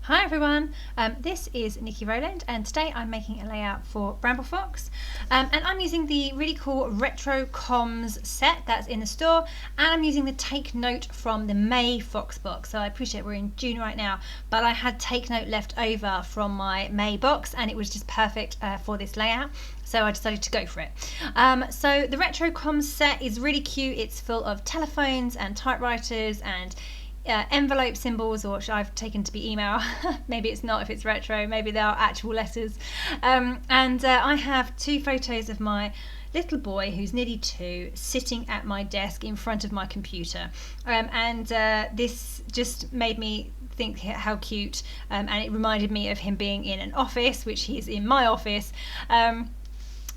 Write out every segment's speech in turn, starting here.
Hi everyone, this is Niki Rowland and today I'm making a layout for Bramble Fox and I'm using the really cool retro comms set that's in the store, and I'm using the Take Note from the May Fox box. So I appreciate we're in June right now, but I had Take Note left over from my May box and it was just perfect for this layout. So I decided to go for it. So the retro comms set is really cute. It's full of telephones and typewriters and envelope symbols, which I've taken to be email. Maybe it's not if it's retro, maybe they are actual letters. I have two photos of my little boy who's nearly 2 sitting at my desk in front of my computer. This just made me think how cute, and it reminded me of him being in an office, which he is in my office.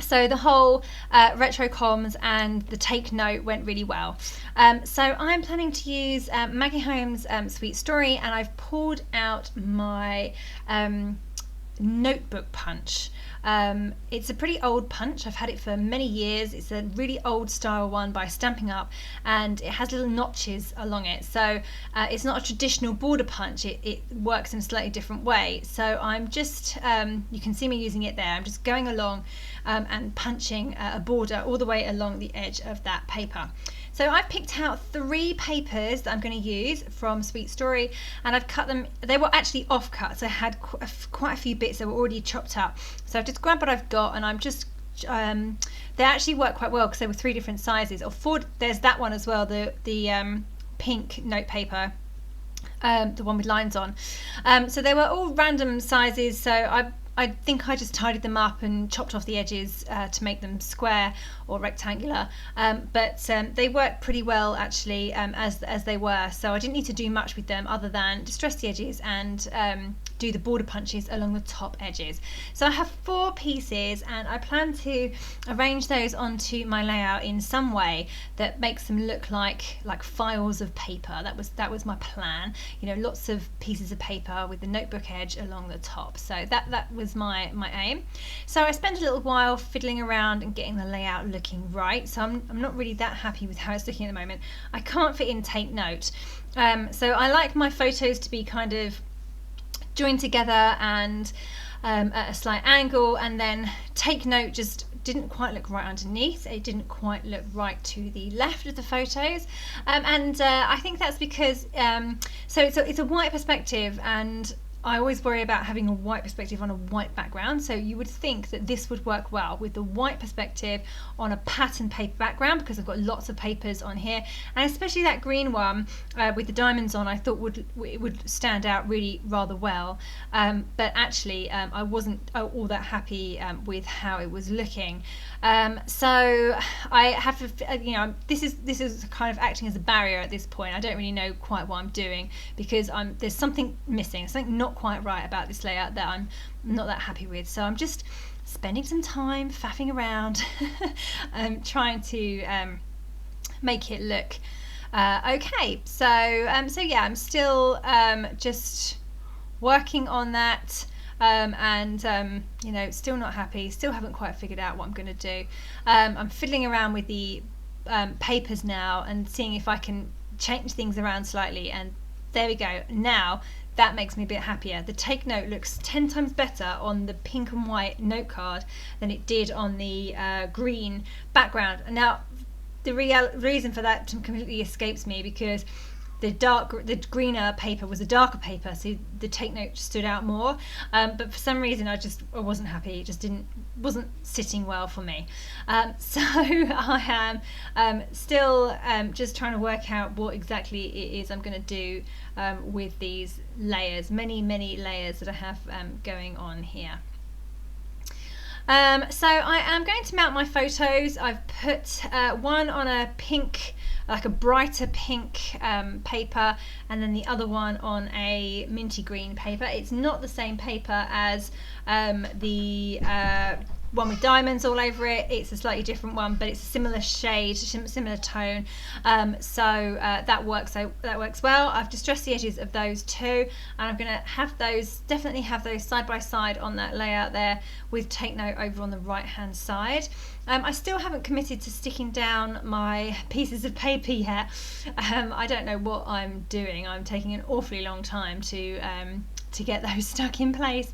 So the whole retro comms and the Take Note went really well. So I'm planning to use Maggie Holmes Sweet Story, and I've pulled out my notebook punch. It's a pretty old punch. I've had it for many years. It's a really old style one by Stampin' Up, and it has little notches along it. So it's not a traditional border punch. It works in a slightly different way. So I'm just, you can see me using it there. I'm just going along and punching a border all the way along the edge of that paper. So I've picked out 3 papers that I'm going to use from Sweet Story, and I've cut them. They were actually off cut, so I had quite a few bits that were already chopped up. So I've just grabbed what I've got, and I'm just they actually work quite well because they were 3 different sizes. Or 4. There's that one as well, the pink note paper, the one with lines on. So they were all random sizes. So I think I just tidied them up and chopped off the edges to make them square or rectangular, but they worked pretty well actually as they were, so I didn't need to do much with them other than distress the edges and do the border punches along the top edges. So I have 4 pieces, and I plan to arrange those onto my layout in some way that makes them look like files of paper. That was my plan, you know, lots of pieces of paper with the notebook edge along the top. So that was my aim. So I spent a little while fiddling around and getting the layout looking right. So I'm not really that happy with how it's looking at the moment. I can't fit in Take Note. So I like my photos to be kind of joined together and at a slight angle, and then Take Note just didn't quite look right underneath. It didn't quite look right to the left of the photos, I think that's because so it's a white perspective, and I always worry about having a white perspective on a white background, so you would think that this would work well with the white perspective on a pattern paper background, because I've got lots of papers on here, and especially that green one with the diamonds on, I thought it would stand out really rather well, but actually I wasn't all that happy with how it was looking. So I have to, you know, this is kind of acting as a barrier at this point. I don't really know quite what I'm doing, because there's something missing, something not quite right about this layout that I'm not that happy with. So I'm just spending some time faffing around trying to make it look okay. So yeah, I'm still just working on that, you know, still not happy, still haven't quite figured out what I'm going to do. I'm fiddling around with the papers now and seeing if I can change things around slightly, and there we go. Now that makes me a bit happier. The Take Note looks 10 times better on the pink and white note card than it did on the green background. And now the reason for that completely escapes me, because the greener paper was a darker paper, so the Take Note stood out more. But for some reason I wasn't happy. It just wasn't sitting well for me. So I am still just trying to work out what exactly it is I'm going to do with these layers, many layers that I have going on here. So I am going to mount my photos. I've put one on a pink, like a brighter pink paper, and then the other one on a minty green paper. It's not the same paper as the one with diamonds all over it. It's a slightly different one, but it's a similar shade, similar tone. That works well. I've distressed the edges of those 2, and I'm going to definitely have those side by side on that layout there, with Take Note over on the right hand side. I still haven't committed to sticking down my pieces of paper yet. I don't know what I'm doing. I'm taking an awfully long time to to get those stuck in place.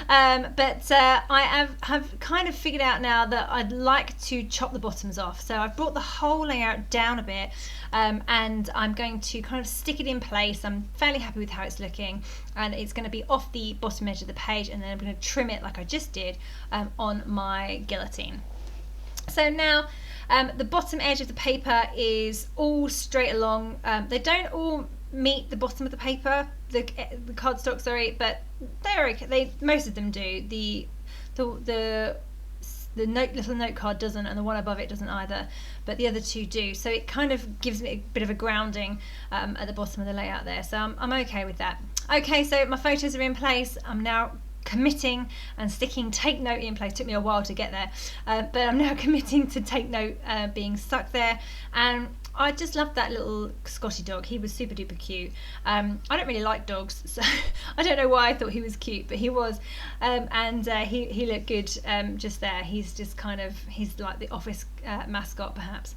But I have kind of figured out now that I'd like to chop the bottoms off. So I've brought the whole layout down a bit, and I'm going to kind of stick it in place. I'm fairly happy with how it's looking, and it's going to be off the bottom edge of the page, and then I'm going to trim it like I just did on my guillotine. So now the bottom edge of the paper is all straight along. They don't all meet the bottom of the paper, the cardstock, sorry, but they're okay. Most of them do. The little note card doesn't, and the one above it doesn't either, but the other two do. So it kind of gives me a bit of a grounding at the bottom of the layout there. So I'm okay with that. Okay, so my photos are in place. I'm now committing and sticking Take Note in place. It took me a while to get there, but I'm now committing to Take Note being stuck there. And I just loved that little Scotty dog. He was super duper cute. I don't really like dogs, so I don't know why I thought he was cute, but he was. And he looked good just there. He's just kind of, he's like the office mascot perhaps.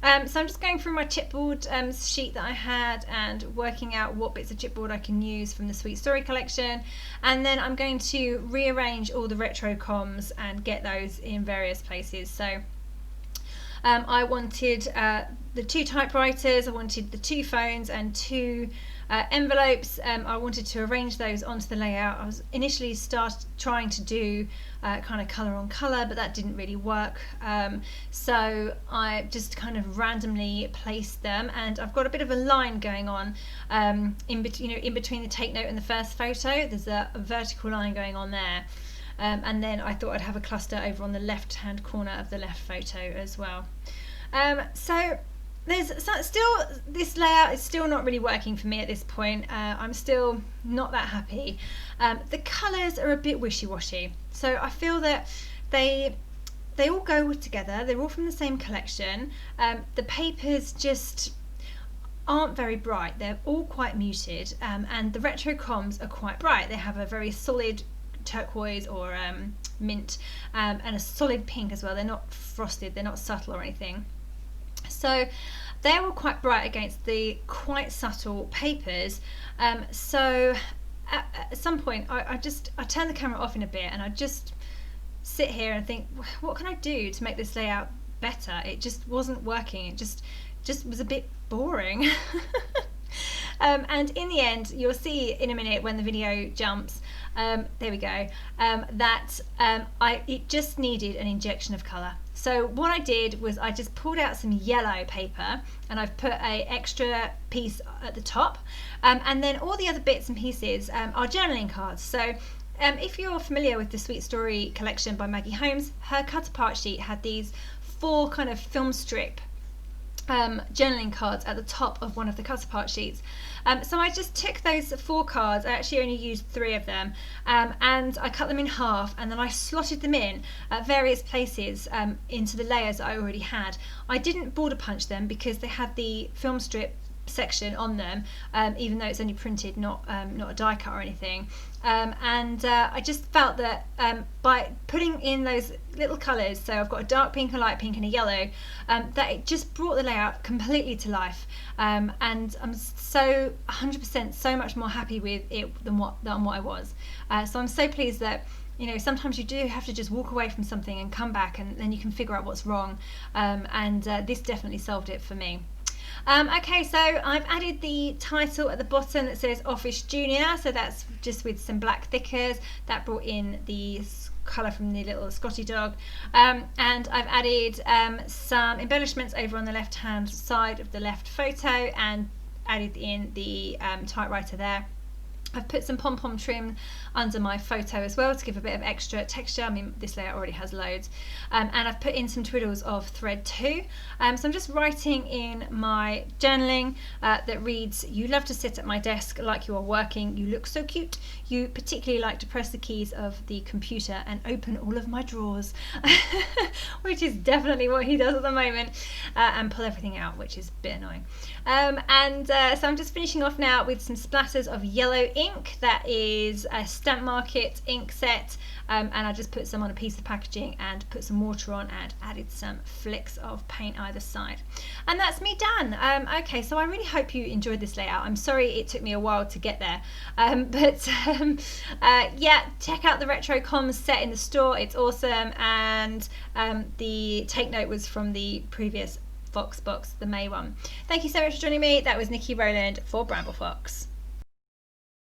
So I'm just going through my chipboard sheet that I had and working out what bits of chipboard I can use from the Sweet Story collection, and then I'm going to rearrange all the retro comms and get those in various places. So I wanted the 2 typewriters, I wanted the 2 phones and 2 envelopes. I wanted to arrange those onto the layout. I was initially trying to do kind of colour on colour, but that didn't really work. So I just kind of randomly placed them, and I've got a bit of a line going on in between the Take Note and the first photo. There's a vertical line going on there. And then I thought I'd have a cluster over on the left hand corner of the left photo as well. So this layout is still not really working for me at this point. I'm still not that happy. The colours are a bit wishy-washy, so I feel that they all go together. They're all from the same collection. The papers just aren't very bright. They're all quite muted, and the retro comms are quite bright. They have a very solid turquoise or mint, and a solid pink as well. They're not frosted, they're not subtle or anything. So they're all quite bright against the quite subtle papers. So at some point I turn the camera off in a bit, and I just sit here and think, what can I do to make this layout better? It just wasn't working. It just was a bit boring. And in the end, you'll see in a minute when the video jumps, there we go, that it just needed an injection of colour. So what I did was I just pulled out some yellow paper, and I've put an extra piece at the top, and then all the other bits and pieces are journaling cards. So if you're familiar with the Sweet Story collection by Maggie Holmes, her cut apart sheet had these 4 kind of film strip journaling cards at the top of one of the cut apart sheets. So I just took those 4 cards. I actually only used 3 of them, and I cut them in half, and then I slotted them in at various places into the layers that I already had. I didn't border punch them because they had the film strip section on them, even though it's only printed, not a die cut or anything. And I just felt that by putting in those little colours, so I've got a dark pink, a light pink and a yellow, that it just brought the layout completely to life, and I'm so 100% so much more happy with it than what I was. So I'm so pleased that, you know, sometimes you do have to just walk away from something and come back, and then you can figure out what's wrong, and this definitely solved it for me. Okay, so I've added the title at the bottom that says Office Junior, so that's just with some black thickers. That brought in the colour from the little Scotty dog, and I've added some embellishments over on the left hand side of the left photo, and added in the typewriter there. I've put some pom-pom trim under my photo as well to give a bit of extra texture. I mean, this layout already has loads. And I've put in some twiddles of thread too. So I'm just writing in my journaling that reads, "You love to sit at my desk like you are working. You look so cute. You particularly like to press the keys of the computer and open all of my drawers," which is definitely what he does at the moment, and pull everything out, which is a bit annoying. So I'm just finishing off now with some splatters of yellow ink. ink that is a Stamp Market ink set, and I just put some on a piece of packaging and put some water on and added some flicks of paint either side. And that's me done. Okay, so I really hope you enjoyed this layout. I'm sorry it took me a while to get there, yeah, check out the Retro Comms set in the store. It's awesome, and the take note was from the previous Fox box, the May one. Thank you so much for joining me. That was Niki Rowland for Bramble Fox.